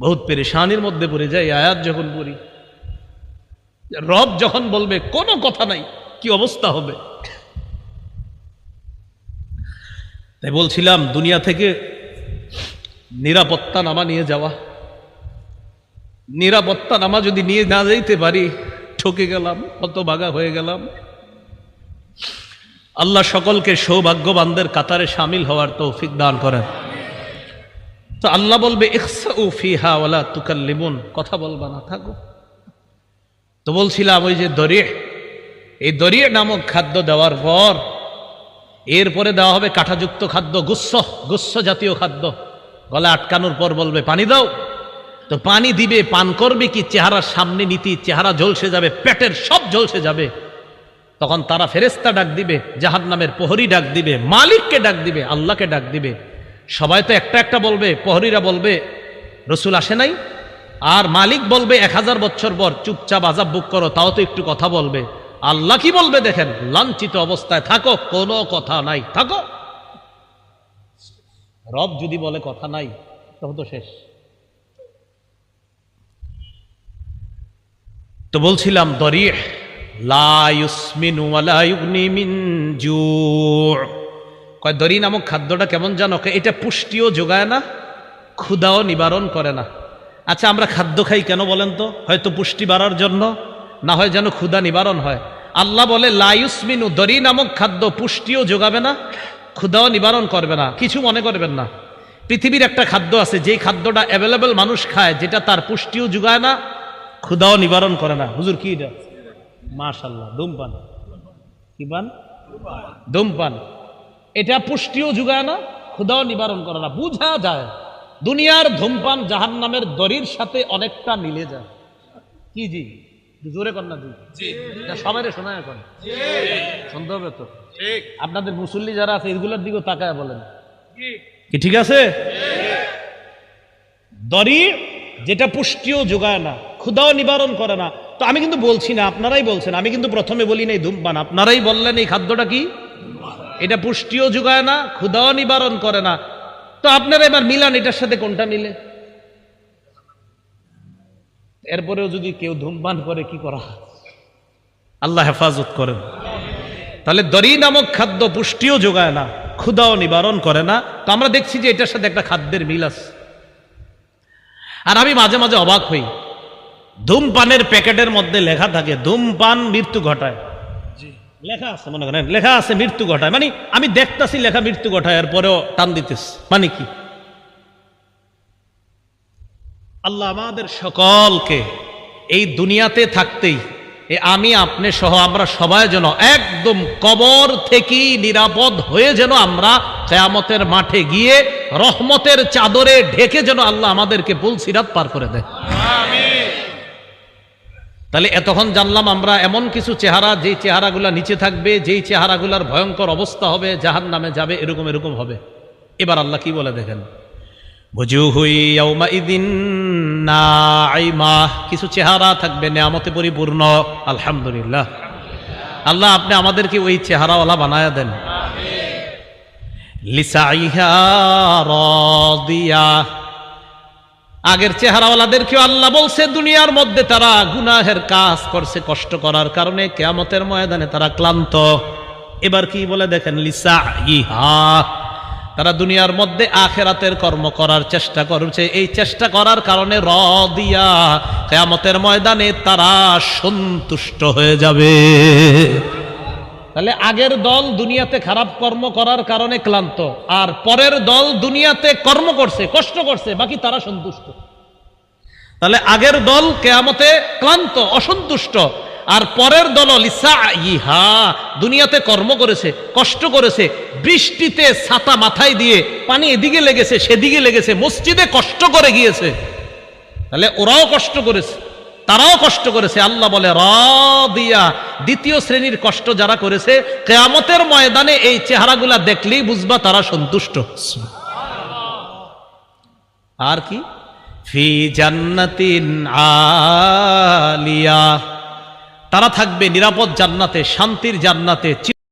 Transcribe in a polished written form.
বহুত পেরেশানির মধ্যে পড়ে যায় আয়াত যখন পড়ি। রব যখন বলবে কোনো কথা নাই, কি অবস্থা হবে? তাই বলছিলাম দুনিয়া থেকে নিরাপত্তা নামা নিয়ে যাওয়া, নিরাপত্তা নামা যদি নিয়ে না যাইতে পারি ঠকে গেলাম, হতভাগা হয়ে গেলাম। আল্লাহ সকলকে সৌভাগ্যবানদের কাতারে শামিল হওয়ার তৌফিক দান করেন। তো আল্লাহ বলবে ইখসাউ ফিহা ওয়ালা তুকাল্লিমুন, কথা বলবা না, থাকো। তো বলছিলাম ওই যে দরিহ, এই দরিহ নামক খাদ্য দেওয়ার পর এরপরে দেওয়া হবে কাঁটাযুক্ত খাদ্য, গুচ্ছ জাতীয় খাদ্য। গলা আটকানোর পর বলবে পানি দাও। তো পানি দিবে, পান করবে কি? চেহারার সামনে নীতি, চেহারা ঝলসে যাবে, পেটের সব ঝলসে যাবে। তখন তারা ফেরেশতা ডাক দিবে, জাহান্নামের প্রহরী ডাক দিবে, মালিককে ডাক দিবে, আল্লাহকে ডাক দিবে। সবাই তো একটা একটা বলবে, প্রহরীরা বলবে রসুল আসে নাই, আর মালিক বলবে 1000 বছর পর চুপচাপ আযাব বুক করো, তাও তো একটু কথা বলবে। আল্লাহ কি বলবে দেখেন, লাঞ্ছিত অবস্থায় থাকো, কোনো কথা নাই, থাকো। রব যদি বলে কথা নাই, তখন তো শেষ। তো বলছিলাম দরিহ লা ইউসমিনু ওয়া লা ইউগনি মিন জু'। কয় দরি নামক খাদ্যটা কেমন জানো? এটা পুষ্টিও যোগায় না, ক্ষুধাও নিবারণ করে না। আচ্ছা, আমরা খাদ্য খাই কেন বলেন তো? হয়তো পুষ্টি বাড়ার জন্য, না হয় যেন ক্ষুধা নিবারণ হয়। আল্লাহ বলে লা ইউসমিনু, দরি নামক খাদ্য পুষ্টিও যোগাবে না, ক্ষুধাও নিবারণ করবে না। কিছু মনে করবেন না, পৃথিবীর একটা খাদ্য আছে যেই খাদ্যটা অ্যাভেলেবল মানুষ খায়, যেটা তার পুষ্টিও যোগায় না, ক্ষুধাও নিবারণ করে না। হুজুর কি এটা? মাশাআল্লাহ, ধূমপান। কি পান? ধূমপান। এটা পুষ্টিও যোগায় না, ক্ষুধাও নিবারণ করে না। বুঝা যায় দুনিয়ার ধূমপান জাহান্নামের দড়ির সাথে অনেকটা মিলে যায়। কি জি? জোরে কর না জি। সবাই শোনায় এখন শুনতে হবে তো। আপনাদের মুসল্লি যারা আছে এগুলোর দিকেও তাকায় বলেন কি ঠিক আছে? দড়ি যেটা পুষ্টিও যোগায় না, ক্ষুধাও নিবারণ করে না। তো আমি কিন্তু বলছি না, আপনারাই বলছেন, আমি কিন্তু প্রথমে বলি নাই ধূমপান, আপনারাই বললেন এই খাদ্যটা কি? এটা পুষ্টিও যোগায় না, ক্ষুধাও নিবারণ করে না। তো আপনারা এবার মিলান এটার সাথে কোনটা মিলে। এরপরেও যদি কেউ ধূমপান করে কি করা? আল্লাহ হেফাজত করেন। তাহলে দরি নামক খাদ্য পুষ্টিও যোগায় না, ক্ষুধাও নিবারণ করে না। তো আমরা দেখছি যে এটার সাথে একটা খাদ্যের মিল আছে। আর আমি মাঝে মাঝে অবাক হই, ধূমপানের প্যাকেটের মধ্যে লেখা থাকে ধূমপান মৃত্যু ঘটায়। লেখা আছে, মনে করেন লেখা আছে মৃত্যু ঘটায়, মানে আমি দেখতাছি লেখা মৃত্যু ঘটায়, এরপরেও টান দিতেছি, মানে কি? আল্লাহ আমাদের সকলকে এই দুনিয়াতে থাকতেই আমি আপনি সহ আমরা সবাই যেন একদম কবর থেকেই নিরাপদ হয়ে যেন আমরা কিয়ামতের মাঠে গিয়ে রহমতের চাদরে ঢেকে যেন আল্লাহ আমাদেরকে পুলসিরাত পার করে দেয়। তাহলে এতক্ষণ জানলাম আমরা এমন কিছু চেহারা, যেই চেহারাগুলা নিচে থাকবে, যেই চেহারাগুলার ভয়ঙ্কর অবস্থা হবে, জাহান্নামে যাবে, এরকম এরকম হবে। এবার আল্লাহ কি বলে দেখেন, ওয়াজুহু ইয়াউমাইযিন নাঈমা, কিছু চেহারা থাকবে নেয়ামতে পরিপূর্ণ। আলহামদুলিল্লাহ, আল্লাহ আপনি আমাদেরকে ওই চেহারাওয়ালা বানায়া দেন। লিসাইহা রাদিয়া, আগের চেহারাওয়ালাদেরকেও আল্লাহ বলছে দুনিয়ার মধ্যে তারা গুনাহের কাজ করছে, কষ্ট করার কারণে কিয়ামতের ময়দানে তারা ক্লান্ত। এবার কি বলে দেখেন, লিসাইহা, তারা দুনিয়ার মধ্যে আখিরাতের কর্ম করার চেষ্টা করছে, এই চেষ্টা করার কারণে রাদিয়া, কিয়ামতের ময়দানে তারা সন্তুষ্ট হয়ে যাবে। তাহলে আগের দল দুনিয়াতে খারাপ কর্ম করার কারণে ক্লান্ত, আর পরের দল দুনিয়াতে কর্ম করছে, কষ্ট করছে, বাকি তারা সন্তুষ্ট। তাহলে আগের দল কিয়ামতে ক্লান্ত, অসন্তুষ্ট, আর পরের দল লিসাইহা, দুনিয়াতে কর্ম করেছে, কষ্ট করেছে, বৃষ্টিতে ছাতা মাথায় দিয়ে পানি এদিকে লেগেছে সেদিকে লেগেছে, মসজিদে কষ্ট করে গিয়েছে। তাহলে ওরাও কষ্ট করেছে, তারাও কষ্ট করেছে। আল্লাহ বলে রাদিয়া, দ্বিতীয় শ্রেণীর কষ্ট যারা করেছে, কিয়ামতের ময়দানে এই চেহারাগুলা দেখলেই বুঝবা তারা সন্তুষ্ট। আর কি, ফি জান্নাতিন আলিয়া, তারা থাকবে নিরাপদ জান্নাতে, শান্তির জান্নাতে।